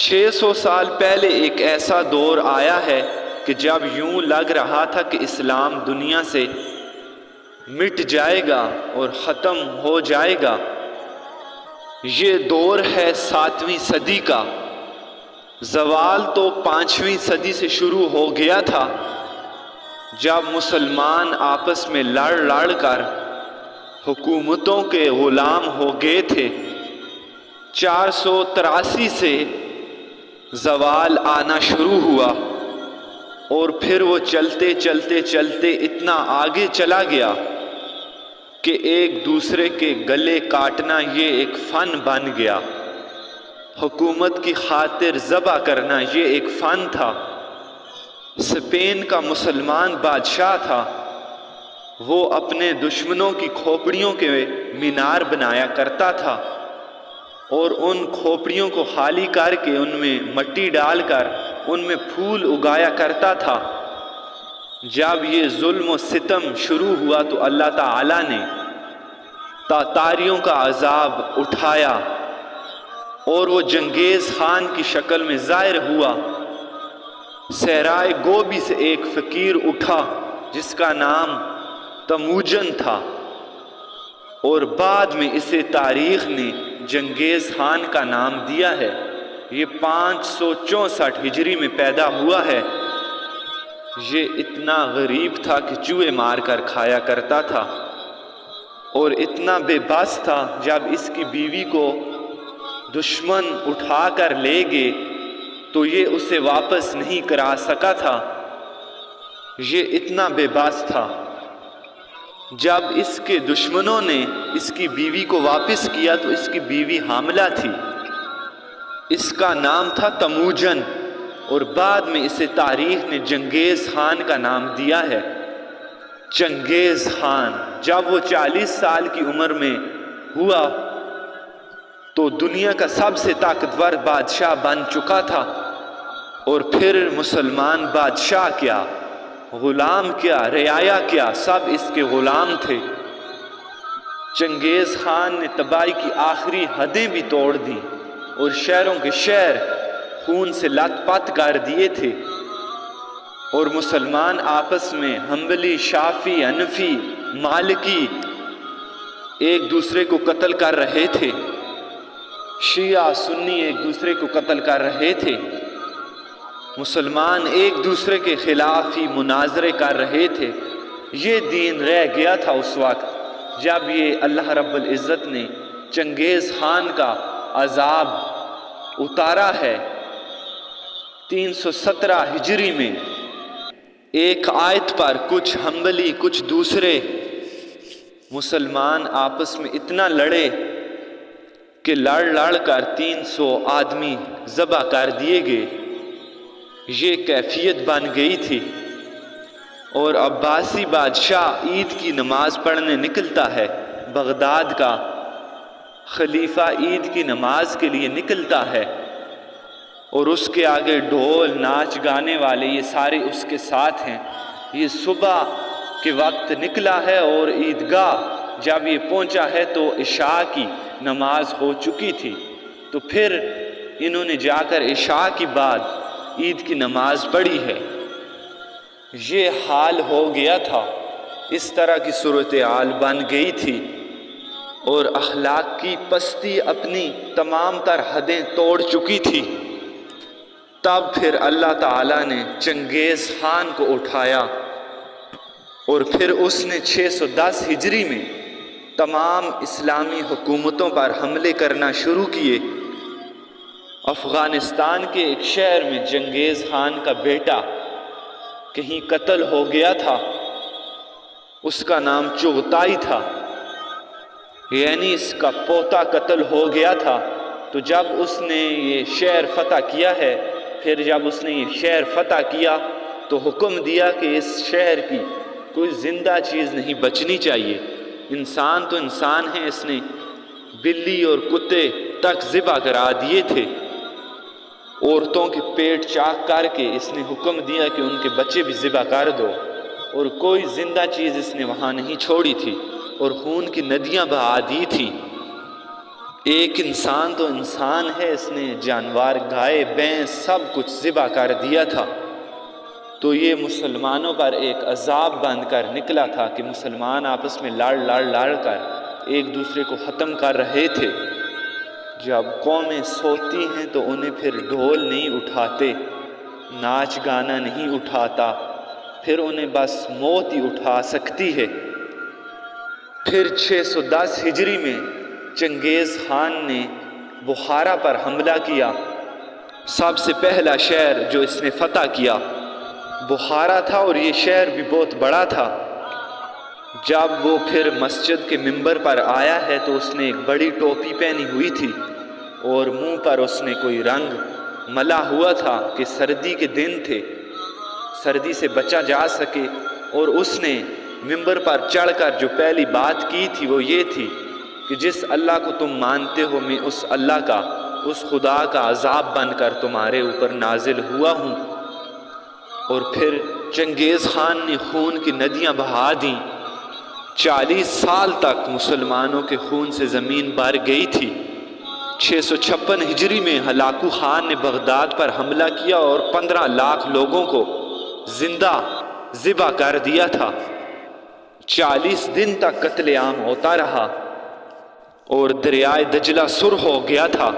600 سال پہلے ایک ایسا دور آیا ہے کہ جب یوں لگ رہا تھا کہ اسلام دنیا سے مٹ جائے گا اور ختم ہو جائے گا۔ یہ دور ہے 7ویں صدی کا۔ زوال تو 5ویں صدی سے شروع ہو گیا تھا، جب مسلمان آپس میں لڑ لڑ کر حکومتوں کے غلام ہو گئے تھے۔ 483 سے زوال آنا شروع ہوا اور پھر وہ چلتے چلتے چلتے اتنا آگے چلا گیا کہ ایک دوسرے کے گلے کاٹنا یہ ایک فن بن گیا۔ حکومت کی خاطر ذبح کرنا یہ ایک فن تھا۔ اسپین کا مسلمان بادشاہ تھا، وہ اپنے دشمنوں کی کھوپڑیوں کے مینار بنایا کرتا تھا اور ان کھوپڑیوں کو خالی کر کے ان میں مٹی ڈال کر ان میں پھول اگایا کرتا تھا۔ جب یہ ظلم و ستم شروع ہوا تو اللہ تعالیٰ نے تاتاریوں کا عذاب اٹھایا اور وہ چنگیز خان کی شکل میں ظاہر ہوا۔ صحرائے گوبی سے ایک فقیر اٹھا جس کا نام تموجن تھا، اور بعد میں اسے تاریخ نے چنگیز خان کا نام دیا ہے۔ یہ 564 ہجری میں پیدا ہوا ہے۔ یہ اتنا غریب تھا کہ چوہے مار کر کھایا کرتا تھا اور اتنا بے بس تھا جب اس کی بیوی کو دشمن اٹھا کر لے گئے تو یہ اسے واپس نہیں کرا سکا تھا۔ یہ اتنا بے بس تھا۔ جب اس کے دشمنوں نے اس کی بیوی کو واپس کیا تو اس کی بیوی حاملہ تھی۔ اس کا نام تھا تموجن اور بعد میں اسے تاریخ نے چنگیز خان کا نام دیا ہے۔ چنگیز خان جب وہ 40 سال کی عمر میں ہوا تو دنیا کا سب سے طاقتور بادشاہ بن چکا تھا، اور پھر مسلمان بادشاہ کیا، غلام کیا، رعایا کیا، سب اس کے غلام تھے۔ چنگیز خان نے تباہی کی آخری حدیں بھی توڑ دیں اور شہروں کے شہر خون سے لت پت کر دیے تھے، اور مسلمان آپس میں حنبلی، شافعی، حنفی، مالکی ایک دوسرے کو قتل کر رہے تھے۔ شیعہ سنی ایک دوسرے کو قتل کر رہے تھے۔ مسلمان ایک دوسرے کے خلاف ہی مناظرے کر رہے تھے۔ یہ دین رہ گیا تھا اس وقت جب یہ اللہ رب العزت نے چنگیز خان کا عذاب اتارا ہے۔ 317 ہجری میں ایک آیت پر کچھ حنبلی کچھ دوسرے مسلمان آپس میں اتنا لڑے کہ لڑ لڑ کر 300 آدمی ذبح کر دیے گئے۔ یہ کیفیت بن گئی تھی، اور عباسی بادشاہ عید کی نماز پڑھنے نکلتا ہے، بغداد کا خلیفہ عید کی نماز کے لیے نکلتا ہے، اور اس کے آگے ڈھول ناچ گانے والے یہ سارے اس کے ساتھ ہیں۔ یہ صبح کے وقت نکلا ہے اور عیدگاہ جب یہ پہنچا ہے تو عشاء کی نماز ہو چکی تھی، تو پھر انہوں نے جا کر عشاء کی بعد عید کی نماز پڑھی ہے۔ یہ حال ہو گیا تھا، اس طرح کی صورتحال بن گئی تھی، اور اخلاق کی پستی اپنی تمام تر حدیں توڑ چکی تھی۔ تب پھر اللہ تعالیٰ نے چنگیز خان کو اٹھایا، اور پھر اس نے 610 ہجری میں تمام اسلامی حکومتوں پر حملے کرنا شروع کیے۔ افغانستان کے ایک شہر میں چنگیز خان کا بیٹا کہیں قتل ہو گیا تھا، اس کا نام چغتائی تھا، یعنی اس کا پوتا قتل ہو گیا تھا۔ تو جب اس نے یہ شہر فتح کیا ہے، پھر جب اس نے یہ شہر فتح کیا تو حکم دیا کہ اس شہر کی کوئی زندہ چیز نہیں بچنی چاہیے۔ انسان تو انسان ہے، اس نے بلی اور کتے تک ذبح کرا دیے تھے۔ عورتوں کے پیٹ چاک کر کے اس نے حکم دیا کہ ان کے بچے بھی ذبح کر دو، اور کوئی زندہ چیز اس نے وہاں نہیں چھوڑی تھی، اور خون کی ندیاں بہا دی تھی۔ ایک انسان تو انسان ہے، اس نے جانور گائے بھینس سب کچھ ذبح کر دیا تھا، تو یہ مسلمانوں پر ایک عذاب بن کر نکلا تھا کہ مسلمان آپس میں لڑ کر ایک دوسرے کو ختم کر رہے تھے۔ جب قومیں سوتی ہیں تو انہیں پھر ڈھول نہیں اٹھاتے، ناچ گانا نہیں اٹھاتا، پھر انہیں بس موت ہی اٹھا سکتی ہے۔ پھر 610 ہجری میں چنگیز خان نے بخارا پر حملہ کیا۔ سب سے پہلا شہر جو اس نے فتح کیا بخارا تھا، اور یہ شہر بھی بہت بڑا تھا۔ جب وہ پھر مسجد کے منبر پر آیا ہے تو اس نے ایک بڑی ٹوپی پہنی ہوئی تھی اور منہ پر اس نے کوئی رنگ ملا ہوا تھا کہ سردی کے دن تھے، سردی سے بچا جا سکے، اور اس نے منبر پر چڑھ کر جو پہلی بات کی تھی وہ یہ تھی کہ جس اللہ کو تم مانتے ہو میں اس اللہ کا، اس خدا کا عذاب بن کر تمہارے اوپر نازل ہوا ہوں۔ اور پھر چنگیز خان نے خون کی ندیاں بہا دیں، 40 سال تک مسلمانوں کے خون سے زمین بھر گئی تھی۔ 656 ہجری میں ہلاکو خان نے بغداد پر حملہ کیا اور 15 لاکھ لوگوں کو زندہ ذبح کر دیا تھا۔ 40 دن تک قتل عام ہوتا رہا اور دریائے دجلہ سر ہو گیا تھا،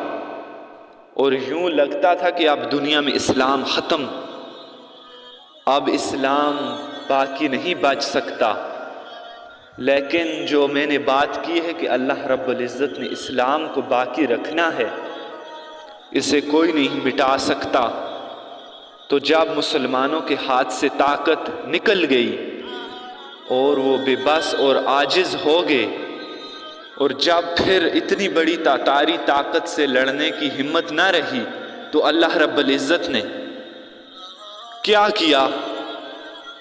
اور یوں لگتا تھا کہ اب دنیا میں اسلام ختم، اب اسلام باقی نہیں بچ سکتا۔ لیکن جو میں نے بات کی ہے کہ اللہ رب العزت نے اسلام کو باقی رکھنا ہے، اسے کوئی نہیں مٹا سکتا۔ تو جب مسلمانوں کے ہاتھ سے طاقت نکل گئی اور وہ بے بس اور عاجز ہو گئے، اور جب پھر اتنی بڑی تاتاری طاقت سے لڑنے کی ہمت نہ رہی، تو اللہ رب العزت نے کیا کیا؟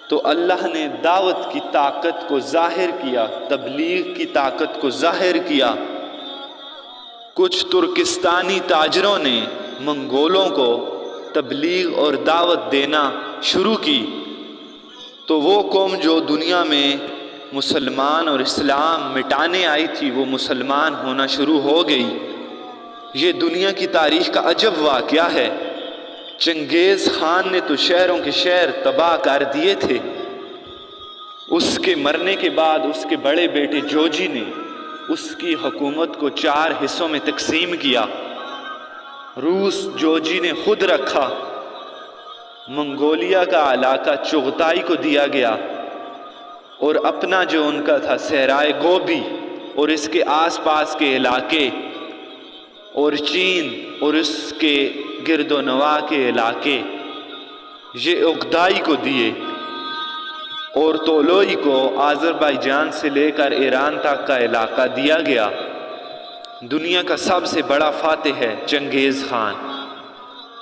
تو اللہ نے دعوت کی طاقت کو ظاہر کیا، تبلیغ کی طاقت کو ظاہر کیا۔ کچھ ترکستانی تاجروں نے منگولوں کو تبلیغ اور دعوت دینا شروع کی، تو وہ قوم جو دنیا میں مسلمان اور اسلام مٹانے آئی تھی وہ مسلمان ہونا شروع ہو گئی۔ یہ دنیا کی تاریخ کا عجب واقعہ ہے۔ چنگیز خان نے تو شہروں کے شہر تباہ کر دیے تھے۔ اس کے مرنے کے بعد اس کے بڑے بیٹے جوجی نے اس کی حکومت کو 4 حصوں میں تقسیم کیا۔ روس جوجی نے خود رکھا، منگولیا کا علاقہ چغتائی کو دیا گیا، اور اپنا جو ان کا تھا صحرائے گوبی اور اس کے آس پاس کے علاقے، اور چین اور اس کے گرد و نواح کے علاقے، یہ اغدائی کو دیے، اور طولوئی کو آذربائیجان سے لے کر ایران تک کا علاقہ دیا گیا۔ دنیا کا سب سے بڑا فاتح ہے چنگیز خان۔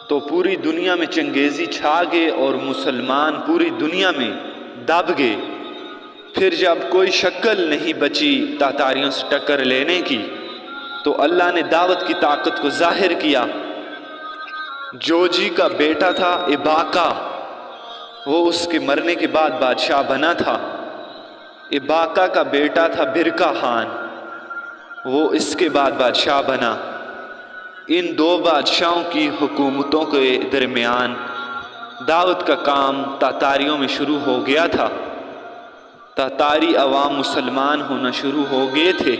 تو پوری دنیا میں چنگیزی چھا گئے اور مسلمان پوری دنیا میں دب گئے۔ پھر جب کوئی شکل نہیں بچی تاتاریوں سے ٹکر لینے کی، تو اللہ نے دعوت کی طاقت کو ظاہر کیا۔ جوجی کا بیٹا تھا اباقا، وہ اس کے مرنے کے بعد بادشاہ بنا تھا۔ اباقا کا بیٹا تھا برکا خان، وہ اس کے بعد بادشاہ بنا۔ ان 2 بادشاہوں کی حکومتوں کے درمیان دعوت کا کام تاتاریوں میں شروع ہو گیا تھا۔ تاتاری عوام مسلمان ہونا شروع ہو گئے تھے،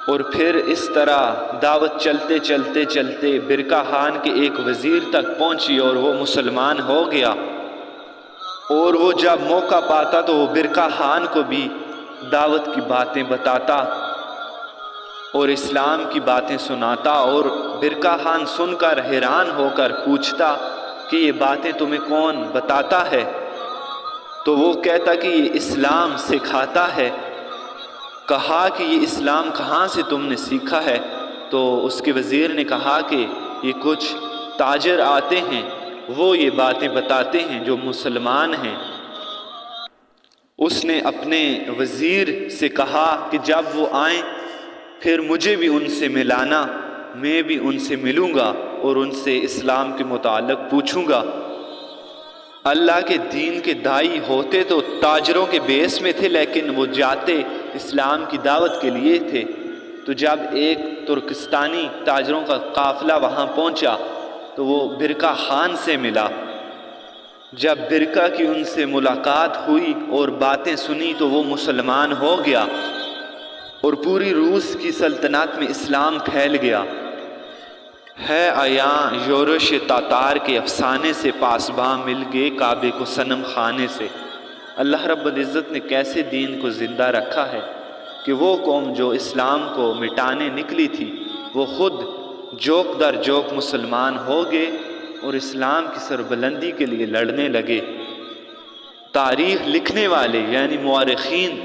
اور پھر اس طرح دعوت چلتے چلتے چلتے برکا خان کے ایک وزیر تک پہنچی اور وہ مسلمان ہو گیا۔ اور وہ جب موقع پاتا تو وہ برکا خان کو بھی دعوت کی باتیں بتاتا اور اسلام کی باتیں سناتا، اور برکا خان سن کر حیران ہو کر پوچھتا کہ یہ باتیں تمہیں کون بتاتا ہے؟ تو وہ کہتا کہ یہ اسلام سکھاتا ہے۔ کہا کہ یہ اسلام کہاں سے تم نے سیکھا ہے؟ تو اس کے وزیر نے کہا کہ یہ کچھ تاجر آتے ہیں، وہ یہ باتیں بتاتے ہیں جو مسلمان ہیں۔ اس نے اپنے وزیر سے کہا کہ جب وہ آئیں پھر مجھے بھی ان سے ملانا، میں بھی ان سے ملوں گا اور ان سے اسلام کے متعلق پوچھوں گا۔ اللہ کے دین کے داعی ہوتے تو تاجروں کے بیس میں تھے، لیکن وہ جاتے اسلام کی دعوت کے لیے تھے۔ تو جب ایک ترکستانی تاجروں کا قافلہ وہاں پہنچا تو وہ برقع خان سے ملا۔ جب برقع کی ان سے ملاقات ہوئی اور باتیں سنی تو وہ مسلمان ہو گیا اور پوری روس کی سلطنت میں اسلام پھیل گیا۔ ہے عیاں یورش تاتار کے افسانے سے پاسباں مل گئے کعبے کو صنم خانے سے۔ اللہ رب العزت نے کیسے دین کو زندہ رکھا ہے کہ وہ قوم جو اسلام کو مٹانے نکلی تھی وہ خود جوک در جوک مسلمان ہو گئے اور اسلام کی سربلندی کے لیے لڑنے لگے۔ تاریخ لکھنے والے یعنی مورخین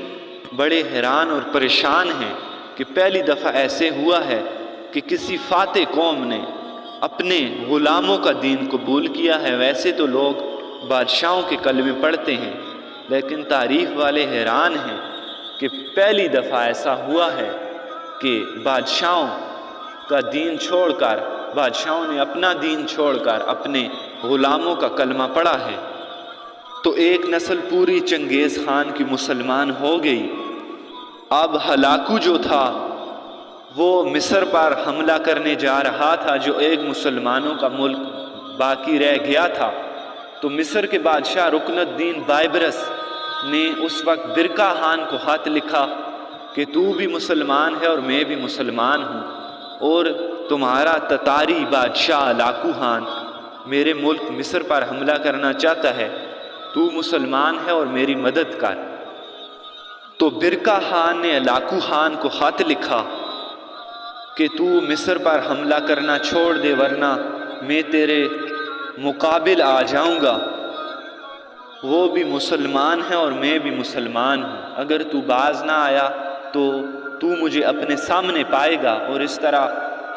بڑے حیران اور پریشان ہیں کہ پہلی دفعہ ایسے ہوا ہے کہ کسی فاتح قوم نے اپنے غلاموں کا دین قبول کیا ہے۔ ویسے تو لوگ بادشاہوں کے کلمے پڑھتے ہیں، لیکن تاریخ والے حیران ہیں کہ پہلی دفعہ ایسا ہوا ہے کہ بادشاہوں کا دین چھوڑ کر، بادشاہوں نے اپنا دین چھوڑ کر اپنے غلاموں کا کلمہ پڑھا ہے۔ تو ایک نسل پوری چنگیز خان کی مسلمان ہو گئی۔ اب ہلاکو جو تھا وہ مصر پر حملہ کرنے جا رہا تھا، جو ایک مسلمانوں کا ملک باقی رہ گیا تھا۔ تو مصر کے بادشاہ رکن الدین بائبرس نے اس وقت برقع خان کو خط لکھا کہ تو بھی مسلمان ہے اور میں بھی مسلمان ہوں، اور تمہارا تتاری بادشاہ ہلاکو خان میرے ملک مصر پر حملہ کرنا چاہتا ہے، تو مسلمان ہے اور میری مدد کر۔ تو برقع خان نے ہلاکو خان کو خط لکھا کہ تو مصر پر حملہ کرنا چھوڑ دے ورنہ میں تیرے مقابل آ جاؤں گا۔ وہ بھی مسلمان ہے اور میں بھی مسلمان ہوں، اگر تو باز نہ آیا تو تو مجھے اپنے سامنے پائے گا اور اس طرح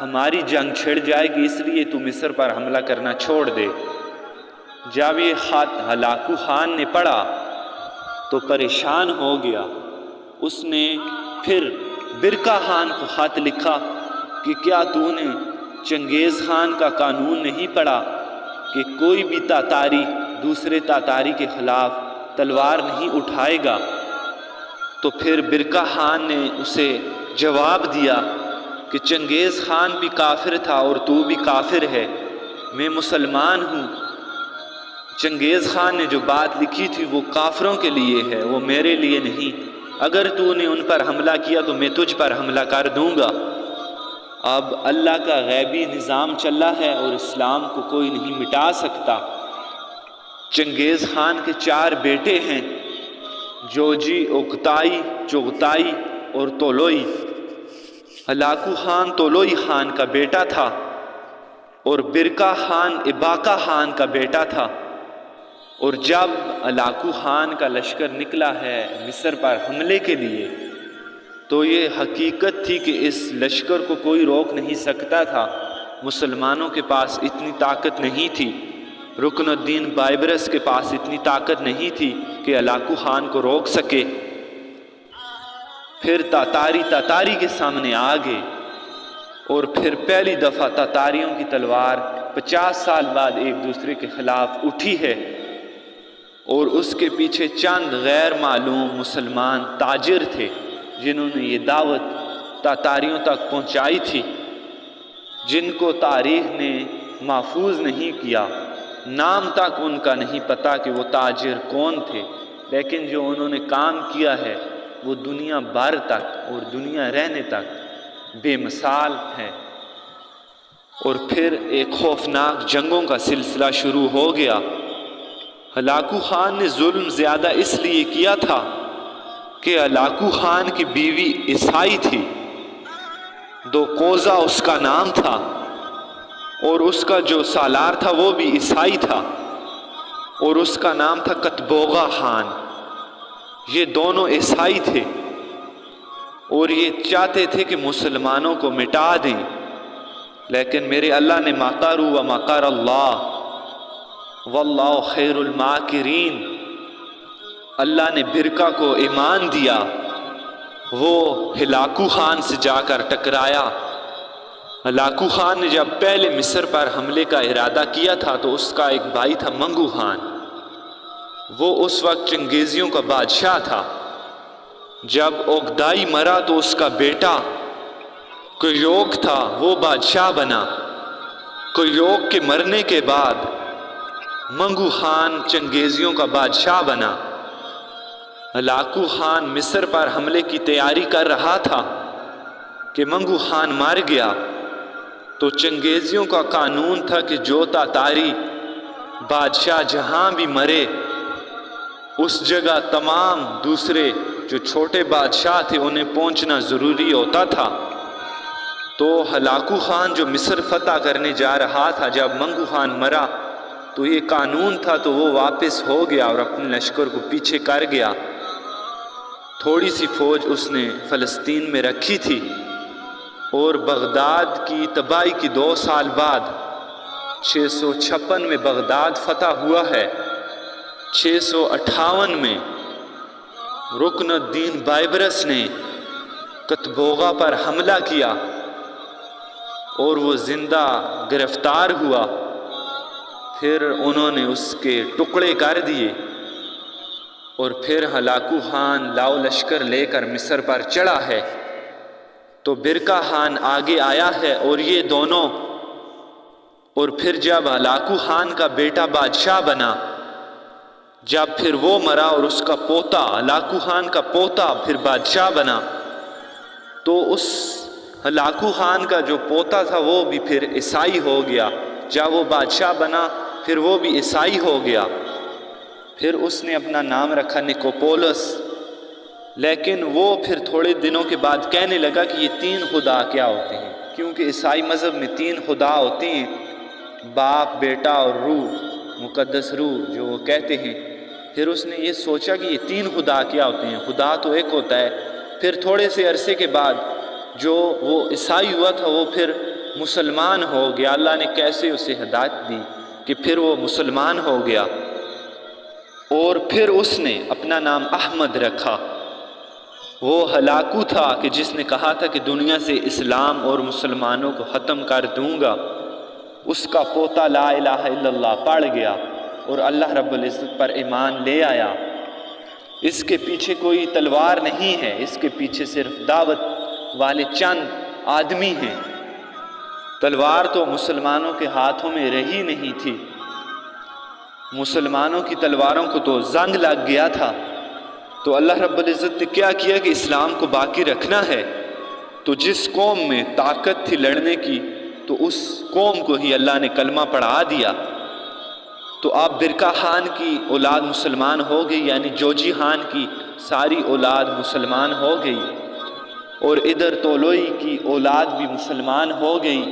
ہماری جنگ چھڑ جائے گی، اس لیے تو مصر پر حملہ کرنا چھوڑ دے۔ جب یہ خط ہلاکو خان نے پڑھا تو پریشان ہو گیا۔ اس نے پھر برقع خان کو خط لکھا کہ کیا تو نے چنگیز خان کا قانون نہیں پڑھا کہ کوئی بھی تاتاری دوسرے تاتاری کے خلاف تلوار نہیں اٹھائے گا؟ تو پھر برقع خان نے اسے جواب دیا کہ چنگیز خان بھی کافر تھا اور تو بھی کافر ہے، میں مسلمان ہوں۔ چنگیز خان نے جو بات لکھی تھی وہ کافروں کے لیے ہے، وہ میرے لیے نہیں۔ اگر تو نے ان پر حملہ کیا تو میں تجھ پر حملہ کر دوں گا۔ اب اللہ کا غیبی نظام چلا ہے اور اسلام کو کوئی نہیں مٹا سکتا۔ چنگیز خان کے 4 بیٹے ہیں، جوجی، اوکتائی، چغتائی اور طولوئی۔ ہلاکو خان طولوئی خان کا بیٹا تھا اور برقع خان اباقہ خان کا بیٹا تھا۔ اور جب ہلاکو خان کا لشکر نکلا ہے مصر پر حملے کے لیے تو یہ حقیقت تھی کہ اس لشکر کو کوئی روک نہیں سکتا تھا، مسلمانوں کے پاس اتنی طاقت نہیں تھی، رکن الدین بائبرس کے پاس اتنی طاقت نہیں تھی کہ ہلاکو خان کو روک سکے۔ پھر تاتاری کے سامنے آ گئے اور پھر پہلی دفعہ تاتاریوں کی تلوار 50 سال بعد ایک دوسرے کے خلاف اٹھی ہے، اور اس کے پیچھے چند غیر معلوم مسلمان تاجر تھے جنہوں نے یہ دعوت تاتاریوں تک پہنچائی تھی، جن کو تاریخ نے محفوظ نہیں کیا، نام تک ان کا نہیں پتا کہ وہ تاجر کون تھے، لیکن جو انہوں نے کام کیا ہے وہ دنیا بھر تک اور دنیا رہنے تک بے مثال ہے۔ اور پھر ایک خوفناک جنگوں کا سلسلہ شروع ہو گیا۔ ہلاکو خان نے ظلم زیادہ اس لیے کیا تھا کہ ہلاکو خان کی بیوی عیسائی تھی، دوقوزہ اس کا نام تھا، اور اس کا جو سالار تھا وہ بھی عیسائی تھا اور اس کا نام تھا کتبوغہ خان۔ یہ دونوں عیسائی تھے اور یہ چاہتے تھے کہ مسلمانوں کو مٹا دیں، لیکن میرے اللہ نے مکروا ومکر اللہ واللہ خیر الماکرین، اللہ نے برقع کو ایمان دیا، وہ ہلاکو خان سے جا کر ٹکرایا۔ ہلاکو خان نے جب پہلے مصر پر حملے کا ارادہ کیا تھا تو اس کا ایک بھائی تھا منگو خان، وہ اس وقت چنگیزیوں کا بادشاہ تھا۔ جب اوکدائی مرا تو اس کا بیٹا کویوک تھا وہ بادشاہ بنا۔ کویوک کے مرنے کے بعد منگو خان چنگیزیوں کا بادشاہ بنا۔ ہلاکو خان مصر پر حملے کی تیاری کر رہا تھا کہ منگو خان مر گیا، تو چنگیزیوں کا قانون تھا کہ جو تاتاری بادشاہ جہاں بھی مرے اس جگہ تمام دوسرے جو چھوٹے بادشاہ تھے انہیں پہنچنا ضروری ہوتا تھا۔ تو ہلاکو خان جو مصر فتح کرنے جا رہا تھا، جب منگو خان مرا تو یہ قانون تھا، تو وہ واپس ہو گیا اور اپنے لشکر کو پیچھے کر گیا۔ تھوڑی سی فوج اس نے فلسطین میں رکھی تھی، اور بغداد کی تباہی کی 2 سال بعد 656 میں بغداد فتح ہوا ہے۔ 658 میں رکن الدین بائبرس نے کتبوغا پر حملہ کیا اور وہ زندہ گرفتار ہوا۔ پھر انہوں نے اس کے ٹکڑے کر دیے، اور پھر ہلاکو خان لاؤ لشکر لے کر مصر پر چڑھا ہے۔ تو برکا خان آگے آیا ہے، اور یہ دونوں، اور پھر جب ہلاکو خان کا بیٹا بادشاہ بنا، جب پھر وہ مرا اور اس کا پوتا ہلاکو خان کا پوتا پھر بادشاہ بنا، تو اس ہلاکو خان کا جو پوتا تھا وہ بھی پھر عیسائی ہو گیا۔ جب وہ بادشاہ بنا پھر وہ بھی عیسائی ہو گیا۔ پھر اس نے اپنا نام رکھا نکوپولس، لیکن وہ پھر تھوڑے دنوں کے بعد کہنے لگا کہ یہ 3 خدا کیا ہوتے ہیں، کیونکہ عیسائی مذہب میں 3 خدا ہوتے ہیں، باپ، بیٹا اور روح، مقدس روح جو وہ کہتے ہیں۔ پھر اس نے یہ سوچا کہ یہ 3 خدا کیا ہوتے ہیں، خدا تو ایک ہوتا ہے۔ پھر تھوڑے سے عرصے کے بعد جو وہ عیسائی ہوا تھا وہ پھر مسلمان ہو گیا۔ اللہ نے کیسے اسے ہدایت دی کہ پھر وہ مسلمان ہو گیا، اور پھر اس نے اپنا نام احمد رکھا۔ وہ ہلاکو تھا کہ جس نے کہا تھا کہ دنیا سے اسلام اور مسلمانوں کو ختم کر دوں گا، اس کا پوتا لا الہ الا اللہ پڑھ گیا اور اللہ رب العزت پر ایمان لے آیا۔ اس کے پیچھے کوئی تلوار نہیں ہے، اس کے پیچھے صرف دعوت والے چند آدمی ہیں۔ تلوار تو مسلمانوں کے ہاتھوں میں رہی نہیں تھی، مسلمانوں کی تلواروں کو تو زنگ لگ گیا تھا۔ تو اللہ رب العزت نے کیا کیا کہ اسلام کو باقی رکھنا ہے، تو جس قوم میں طاقت تھی لڑنے کی تو اس قوم کو ہی اللہ نے کلمہ پڑھا دیا۔ تو اب برکا خان کی اولاد مسلمان ہو گئی، یعنی جوجی خان کی ساری اولاد مسلمان ہو گئی، اور ادھر طولوئی کی اولاد بھی مسلمان ہو گئی۔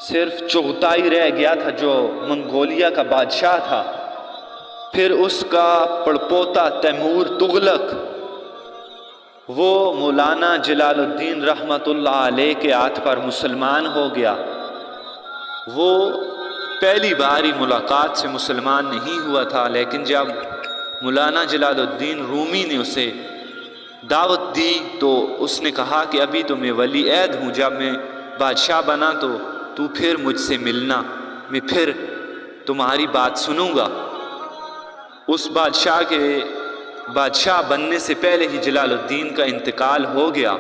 صرف چغتائی رہ گیا تھا جو منگولیا کا بادشاہ تھا۔ پھر اس کا پڑپوتا تیمور تغلق، وہ مولانا جلال الدین رحمۃ اللہ علیہ کے ہاتھ پر مسلمان ہو گیا۔ وہ پہلی باری ملاقات سے مسلمان نہیں ہوا تھا، لیکن جب مولانا جلال الدین رومی نے اسے دعوت دی تو اس نے کہا کہ ابھی تو میں ولی عہد ہوں، جب میں بادشاہ بنا تو پھر مجھ سے ملنا، میں پھر تمہاری بات سنوں گا۔ اس بادشاہ کے بادشاہ بننے سے پہلے ہی جلال الدین کا انتقال ہو گیا۔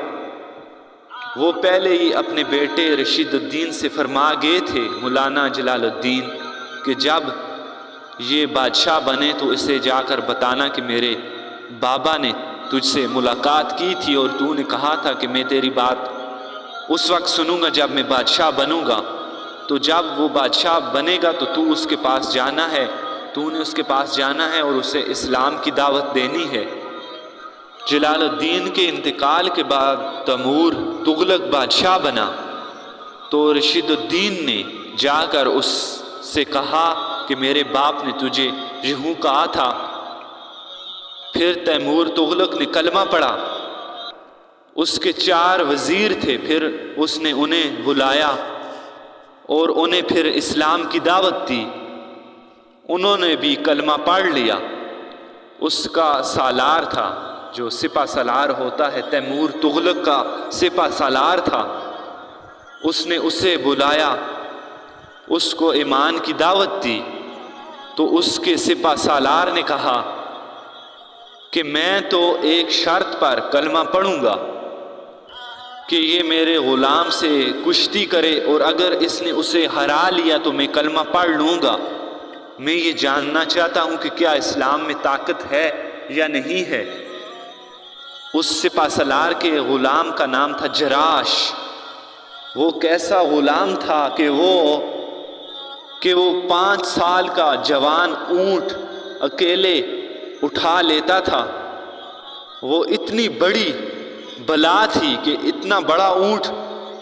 وہ پہلے ہی اپنے بیٹے رشید الدین سے فرما گئے تھے مولانا جلال الدین کہ جب یہ بادشاہ بنے تو اسے جا کر بتانا کہ میرے بابا نے تجھ سے ملاقات کی تھی اور تو نے کہا تھا کہ میں تیری بات اس وقت سنوں گا جب میں بادشاہ بنوں گا۔ تو جب وہ بادشاہ بنے گا تو اس کے پاس جانا ہے، تو نے اس کے پاس جانا ہے اور اسے اسلام کی دعوت دینی ہے۔ جلال الدین کے انتقال کے بعد تیمور تغلق بادشاہ بنا، تو رشید الدین نے جا کر اس سے کہا کہ میرے باپ نے تجھے یوں کہا تھا۔ پھر تیمور تغلق نے کلمہ پڑھا، اس کے 4 وزیر تھے، پھر اس نے انہیں بلایا اور انہیں پھر اسلام کی دعوت دی، انہوں نے بھی کلمہ پڑھ لیا۔ اس کا سالار تھا جو سپہ سالار ہوتا ہے، تیمور تغلق کا سپہ سالار تھا، اس نے اسے بلایا، اس کو ایمان کی دعوت دی۔ تو اس کے سپہ سالار نے کہا کہ میں تو ایک شرط پر کلمہ پڑھوں گا کہ یہ میرے غلام سے کشتی کرے اور اگر اس نے اسے ہرا لیا تو میں کلمہ پڑھ لوں گا۔ میں یہ جاننا چاہتا ہوں کہ کیا اسلام میں طاقت ہے یا نہیں ہے۔ اس سپہ سالار کے غلام کا نام تھا جراش۔ وہ کیسا غلام تھا کہ وہ 5 سال کا جوان اونٹ اکیلے اٹھا لیتا تھا۔ وہ اتنی بڑی بلا تھی کہ اتنا بڑا اونٹ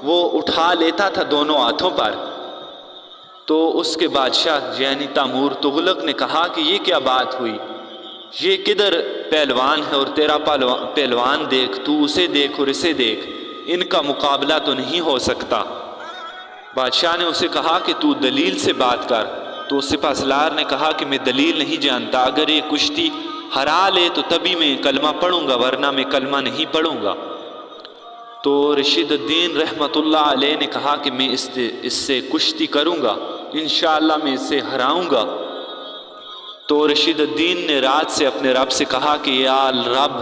وہ اٹھا لیتا تھا دونوں ہاتھوں پر۔ تو اس کے بادشاہ یعنی تیمور تغلق نے کہا کہ یہ کیا بات ہوئی، یہ کدھر پہلوان ہے اور تیرا پہلوان دیکھ، تو اسے دیکھ اور اسے دیکھ، ان کا مقابلہ تو نہیں ہو سکتا۔ بادشاہ نے اسے کہا کہ تو دلیل سے بات کر۔ تو سپہ سالار نے کہا کہ میں دلیل نہیں جانتا، اگر یہ کشتی ہرا لے تو تبھی میں کلمہ پڑھوں گا، ورنہ میں کلمہ نہیں پڑھوں گا۔ تو رشید الدین رحمۃ اللہ علیہ نے کہا کہ میں اس سے کشتی کروں گا، انشاءاللہ میں اسے ہراؤں گا۔ تو رشید الدین نے رات سے اپنے رب سے کہا کہ یا رب،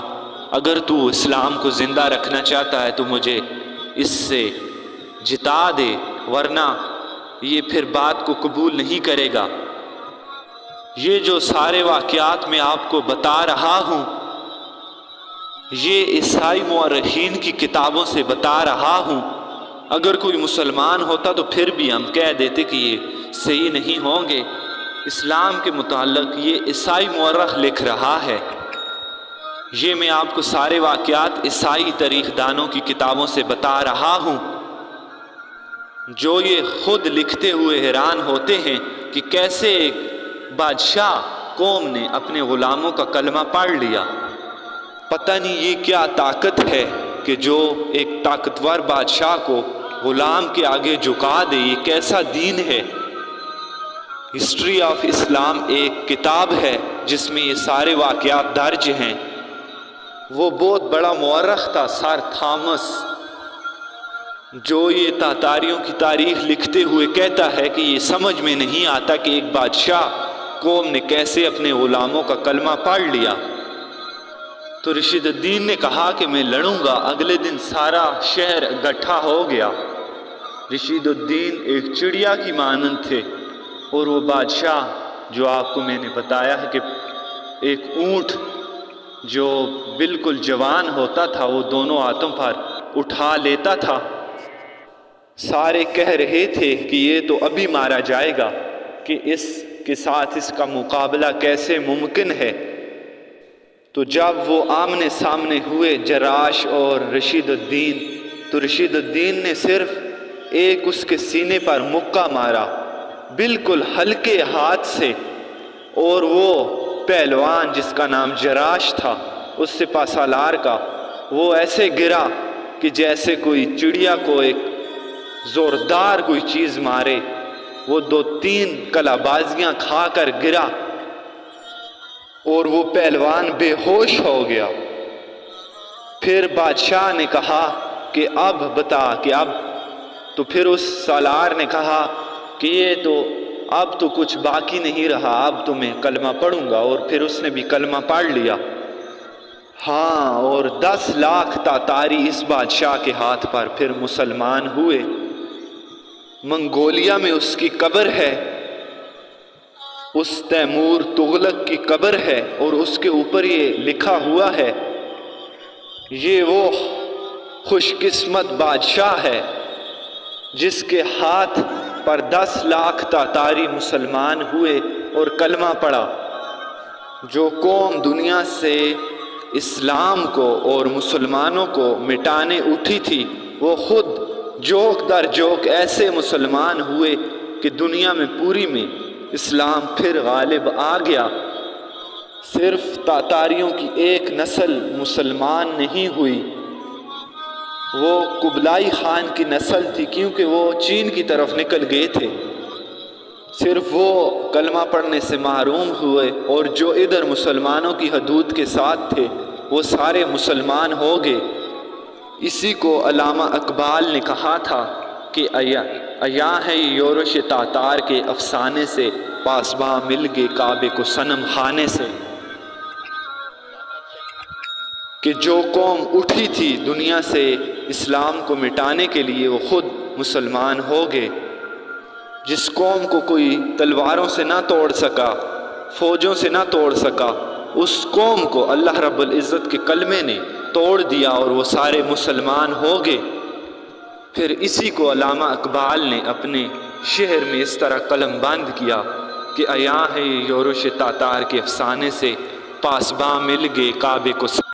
اگر تو اسلام کو زندہ رکھنا چاہتا ہے تو مجھے اس سے جتا دے، ورنہ یہ پھر بات کو قبول نہیں کرے گا۔ یہ جو سارے واقعات میں آپ کو بتا رہا ہوں، یہ عیسائی مورخین کی کتابوں سے بتا رہا ہوں۔ اگر کوئی مسلمان ہوتا تو پھر بھی ہم کہہ دیتے کہ یہ صحیح نہیں ہوں گے۔ اسلام کے متعلق یہ عیسائی مورخ لکھ رہا ہے۔ یہ میں آپ کو سارے واقعات عیسائی تاریخ دانوں کی کتابوں سے بتا رہا ہوں، جو یہ خود لکھتے ہوئے حیران ہوتے ہیں کہ کیسے ایک بادشاہ قوم نے اپنے غلاموں کا کلمہ پڑھ لیا۔ پتہ نہیں یہ کیا طاقت ہے کہ جو ایک طاقتور بادشاہ کو غلام کے آگے جھکا دے، یہ کیسا دین ہے۔ ہسٹری آف اسلام ایک کتاب ہے جس میں یہ سارے واقعات درج ہیں۔ وہ بہت بڑا مورخ تھا سر تھامس، جو یہ تاتاریوں کی تاریخ لکھتے ہوئے کہتا ہے کہ یہ سمجھ میں نہیں آتا کہ ایک بادشاہ قوم نے کیسے اپنے غلاموں کا کلمہ پڑھ لیا۔ تو رشید الدین نے کہا کہ میں لڑوں گا۔ اگلے دن سارا شہر اکٹھا ہو گیا۔ رشید الدین ایک چڑیا کی مانند تھے، اور وہ بادشاہ جو آپ کو میں نے بتایا ہے کہ ایک اونٹ جو بالکل جوان ہوتا تھا وہ دونوں ہاتھوں پر اٹھا لیتا تھا۔ سارے کہہ رہے تھے کہ یہ تو ابھی مارا جائے گا، کہ اس کے ساتھ اس کا مقابلہ کیسے ممکن ہے۔ تو جب وہ آمنے سامنے ہوئے جراش اور رشید الدین، تو رشید الدین نے صرف ایک اس کے سینے پر مکہ مارا، بالکل ہلکے ہاتھ سے، اور وہ پہلوان جس کا نام جراش تھا، اس سپہ سالار کا، وہ ایسے گرا کہ جیسے کوئی چڑیا کو ایک زوردار کوئی چیز مارے۔ وہ 2-3 کلا بازیاں کھا کر گرا اور وہ پہلوان بے ہوش ہو گیا۔ پھر بادشاہ نے کہا کہ اب بتا کہ اب، تو پھر اس سالار نے کہا کہ یہ تو اب تو کچھ باقی نہیں رہا، اب تو میں کلمہ پڑھوں گا، اور پھر اس نے بھی کلمہ پڑھ لیا۔ ہاں، اور 10 لاکھ تاتاری اس بادشاہ کے ہاتھ پر پھر مسلمان ہوئے۔ منگولیا میں اس کی قبر ہے، اس تیمور تغلق کی قبر ہے، اور اس کے اوپر یہ لکھا ہوا ہے، یہ وہ خوش قسمت بادشاہ ہے جس کے ہاتھ پر 10 لاکھ تاتاری مسلمان ہوئے اور کلمہ پڑھا۔ جو قوم دنیا سے اسلام کو اور مسلمانوں کو مٹانے اٹھی تھی، وہ خود جوک در جوک ایسے مسلمان ہوئے کہ دنیا میں پوری میں اسلام پھر غالب آ گیا۔ صرف تاتاریوں کی ایک نسل مسلمان نہیں ہوئی، وہ قبلائی خان کی نسل تھی، کیونکہ وہ چین کی طرف نکل گئے تھے۔ صرف وہ کلمہ پڑھنے سے محروم ہوئے، اور جو ادھر مسلمانوں کی حدود کے ساتھ تھے وہ سارے مسلمان ہو گئے۔ اسی کو علامہ اقبال نے کہا تھا کہ عیاں ہے یہ یورش تاتار کے افسانے سے، پاسباں مل گئے کعبے کو صنم خانے سے۔ کہ جو قوم اٹھی تھی دنیا سے اسلام کو مٹانے کے لیے وہ خود مسلمان ہو گئے۔ جس قوم کو کوئی تلواروں سے نہ توڑ سکا، فوجوں سے نہ توڑ سکا، اس قوم کو اللہ رب العزت کے کلمے نے توڑ دیا اور وہ سارے مسلمان ہو گئے۔ پھر اسی کو علامہ اقبال نے اپنے شعر میں اس طرح قلم بند کیا کہ عیاں ہے یورش تاتار کے افسانے سے، پاسباں مل گئے کعبے کو